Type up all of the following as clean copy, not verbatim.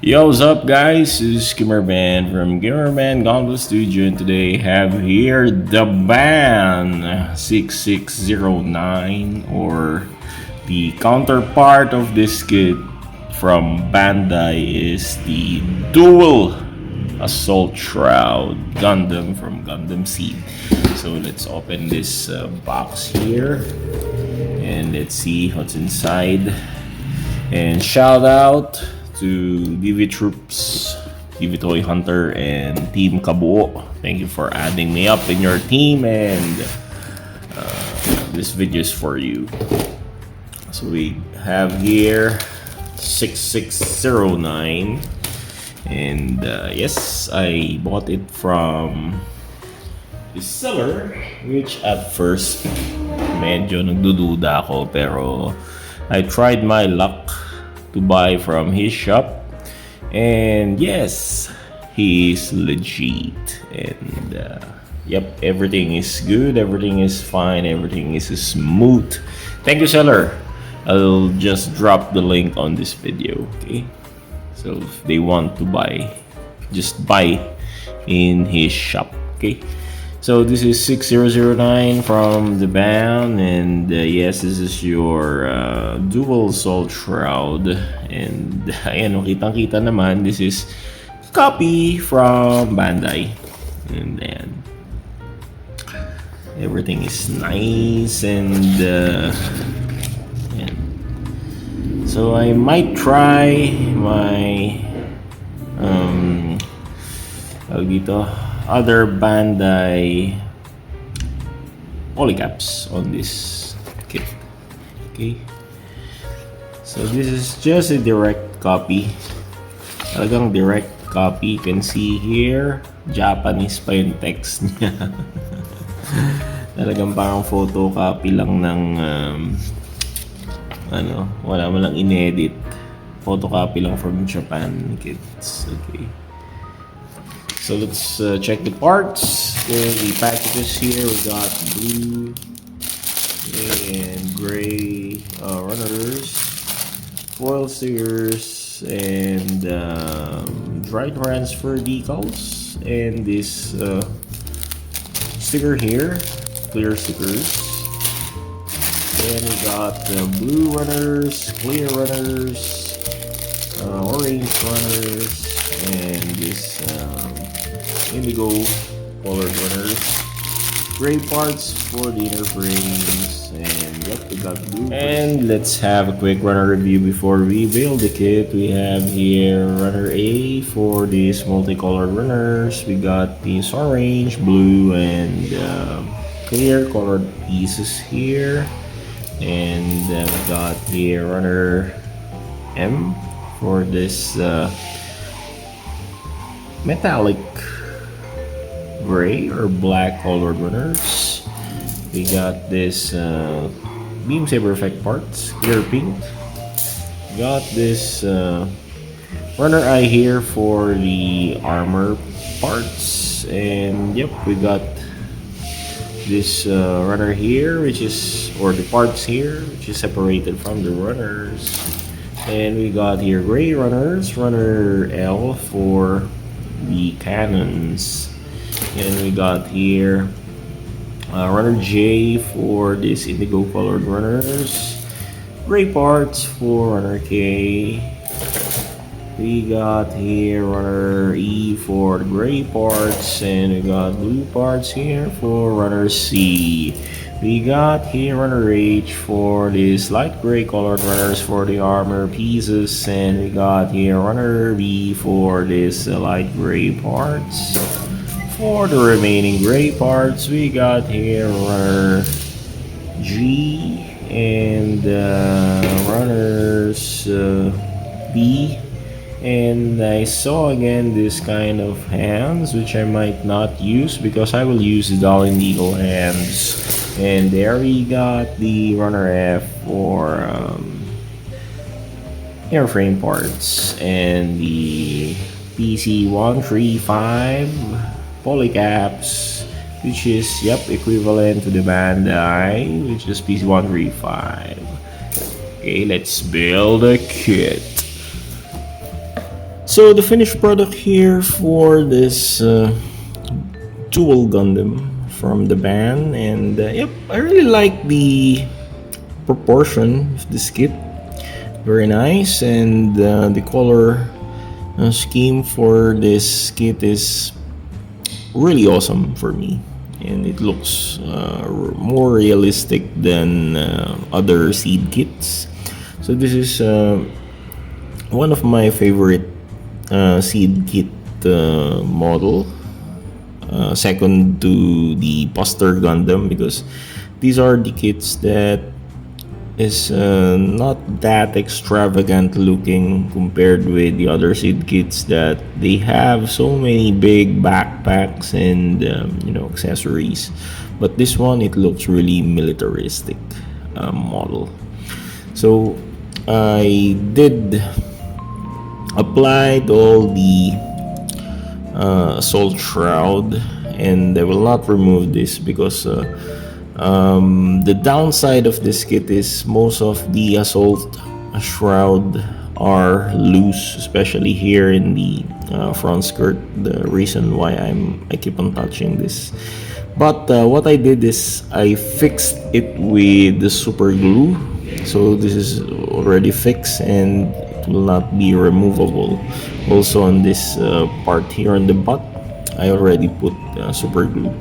Yo, what's up, guys? This is Gamerman from Gamerman Gunpla Studio, and today I have here Daban 6609, or the counterpart of this kit from Bandai is the Dual Assault Shroud Gundam from Gundam Seed. So let's open this box here and let's see what's inside. And shout out to DV Troops, DV Toy Hunter, and Team Kabuo. Thank you for adding me up in your team, and this video is for you. So we have here 6609, and yes, I bought it from the seller, which at first medyo nagdududa ako, pero I tried my luck to buy from his shop, and yes, he is legit, and yep, everything is good, everything is fine, everything is smooth. Thank you, seller. I'll just drop the link on this video, okay? So if they want to buy, just buy in his shop, okay? So this is 6009 from the band, and yes, this is your dual assault shroud, and ayan, kitang-kita naman, this is copy from Bandai, and then everything is nice, and so I might try my other Bandai polycaps on this kit. Okay, so this is just a direct copy, talagang direct copy. You can see here, Japanese pa yung text niya. Talagang parang photocopy lang ng wala mo lang inedit, photocopy lang from Japan kits. Okay, so let's check the parts. Okay, the packages here, we got blue and gray runners, foil stickers, and dry transfer decals, and this sticker here, clear stickers. And we got blue runners, clear runners, orange runners, and this indigo colored runners, gray parts for the inner frames, and yep, we got blue. And let's have a quick runner review before we build the kit. We have here runner A for these multicolored runners. We got these orange, blue, and clear colored pieces here. And we got here runner M for this metallic gray or black colored runners. We got this beam saber effect parts, clear pink. We got this runner eye here for the armor parts, and yep, we got this runner here, which is, or the parts here, which is separated from the runners. And we got here gray runners, runner L for the cannons, and we got here runner J for this indigo colored runners, gray parts for runner K. We got here runner E for the gray parts, and we got blue parts here for runner C. We got here runner H for these light gray colored runners for the armor pieces, and we got here runner B for this light gray parts. For the remaining gray parts, we got here runner G and runners B. And I saw again this kind of hands, which I might not use because I will use the Darling Eagle hands. And there we got the runner F for airframe parts, and the PC135 polycaps, which is equivalent to the Bandai, which is PC135. Okay, let's build a kit. So the finished product here for this Duel Gundam from the band, and yep, I really like the proportion of this kit. Very nice, and the color scheme for this kit is really awesome for me, and it looks more realistic than other seed kits. So this is one of my favorite seed kit model, second to the Buster Gundam, because these are the kits that is not that extravagant looking compared with the other seed kits that they have so many big backpacks and accessories. But this one, it looks really militaristic model. So I did applied all the assault shroud, and I will not remove this because the downside of this kit is most of the assault shroud are loose, especially here in the front skirt. The reason why I keep on touching this. But what I did is I fixed it with the super glue. So this is already fixed and it will not be removable. Also on this part here on the butt, I already put super glue.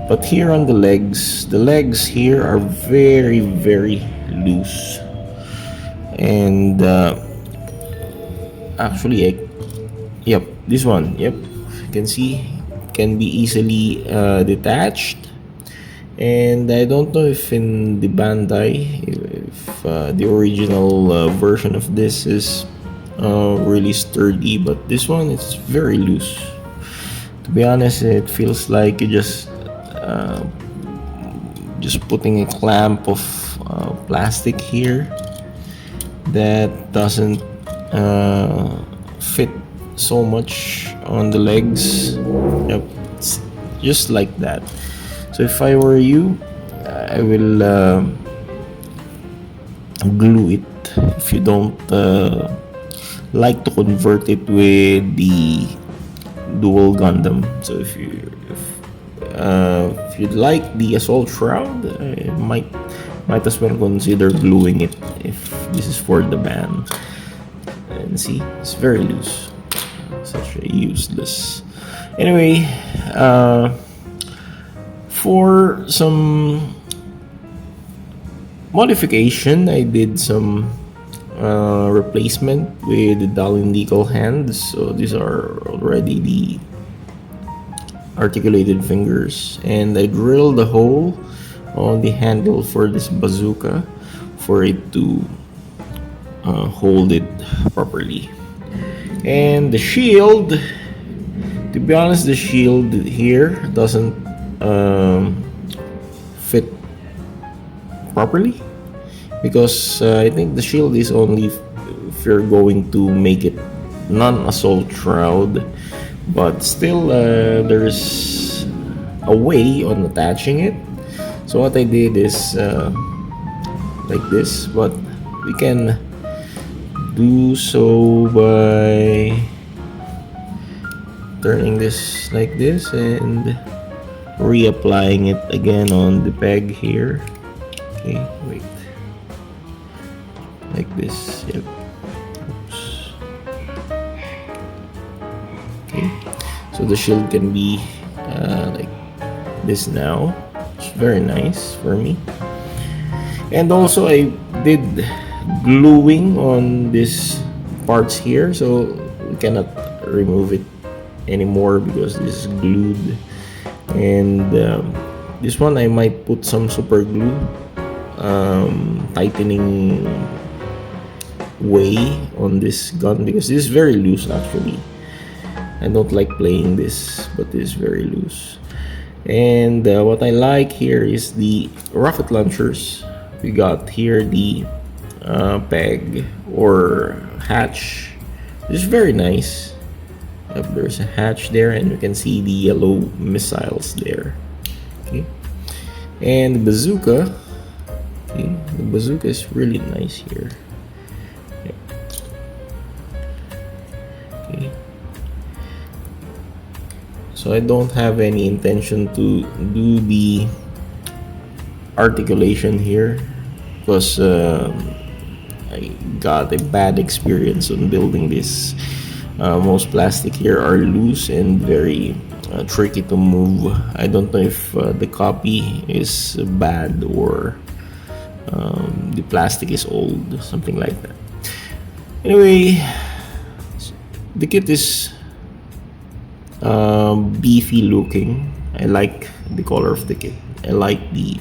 But here on the legs here are very, very loose. And actually, yep, this one, yep, you can see can be easily detached. And I don't know if in the Bandai, if the original version of this is really sturdy, but this one is very loose. To be honest, it feels like you just putting a clamp of plastic here that doesn't fit so much on the legs. Yep, it's just like that. So if I were you, I will glue it. If you don't like to convert it with the Duel Gundam, so if you'd like the assault shroud, might as well consider gluing it if this is for the band. And see, it's very loose, such a useless. Anyway, for some modification, I did some replacement with the Dalin decal hands. So these are already the articulated fingers, and I drilled a hole on the handle for this bazooka for it to hold it properly. And the shield, to be honest, the shield here doesn't fit properly, because I think the shield is only if you're going to make it non-assault shroud, but still there's a way on attaching it. So what I did is like this, but we can do so by turning this like this and reapplying it again on the peg here. Okay, wait, like this. Yep. Oops. Okay, so the shield can be like this now. It's very nice for me. And also I did gluing on these parts here, so we cannot remove it anymore because this is glued. And this one I might put some super glue tightening way on this gun, because this is very loose actually. I don't like playing this, but it is very loose. And what I like here is the rocket launchers. We got here the peg or hatch. This is very nice. Yep, there's a hatch there, and you can see the yellow missiles there. Okay, and the bazooka. Okay, the bazooka is really nice here. Yep. Okay, so I don't have any intention to do the articulation here because I got a bad experience on building this. Most plastic here are loose and very tricky to move. I don't know if the copy is bad or the plastic is old, something like that. Anyway, the kit is beefy looking. I like the color of the kit. I like the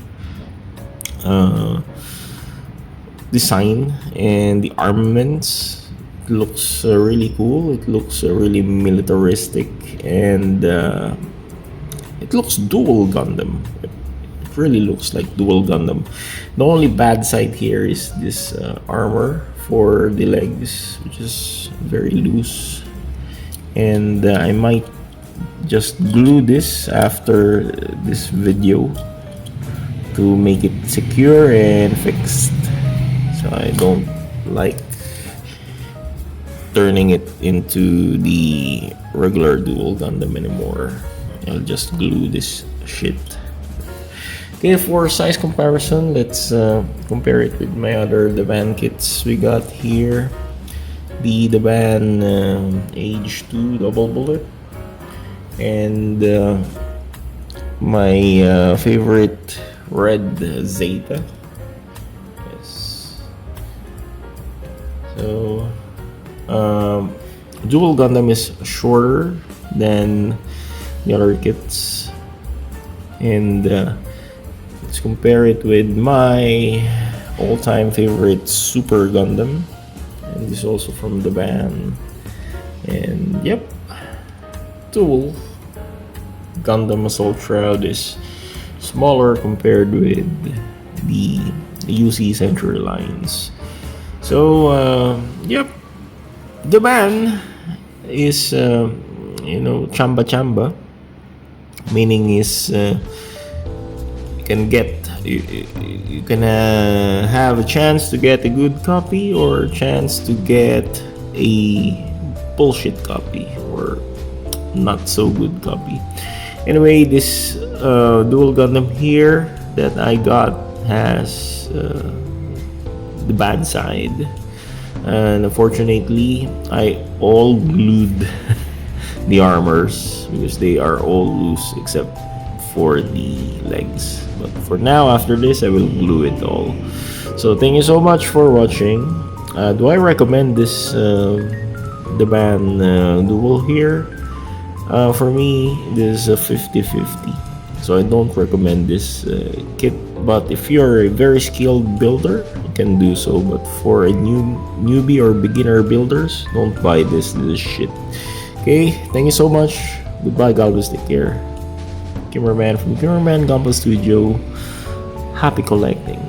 design and the armaments. It looks really cool. It looks really militaristic, and it looks dual Gundam. It really looks like dual Gundam. The only bad side here is this armor for the legs, which is very loose, and I might just glue this after this video to make it secure and fixed. So I don't like turning it into the regular dual Gundam anymore. I'll just glue this shit. Okay, for size comparison, let's compare it with my other Daban kits we got here. The Daban Age 2 Double Bullet, and my favorite Red Zeta. Yes. So Dual Gundam is shorter than the other kits, and let's compare it with my all-time favorite Super Gundam, and this is also from the band. And yep, Dual Gundam Assault Shroud is smaller compared with the UC Century lines. So yep, the band is chamba chamba, meaning is you can have a chance to get a good copy or a chance to get a bullshit copy or not so good copy. Anyway, this Dual Gundam here that I got has the bad side, and unfortunately I all glued the armors because they are all loose except for the legs. But for now, after this, I will glue it all. So thank you so much for watching. Do I recommend this Daban Dual here? For me, this is a 50-50. So I don't recommend this kit. But if you're a very skilled builder, you can do so. But for a newbie or beginner builders, don't buy this shit. Okay, thank you so much. Goodbye, God bless, take care. Cameraman from Cameraman Gunpla Studio. Happy collecting.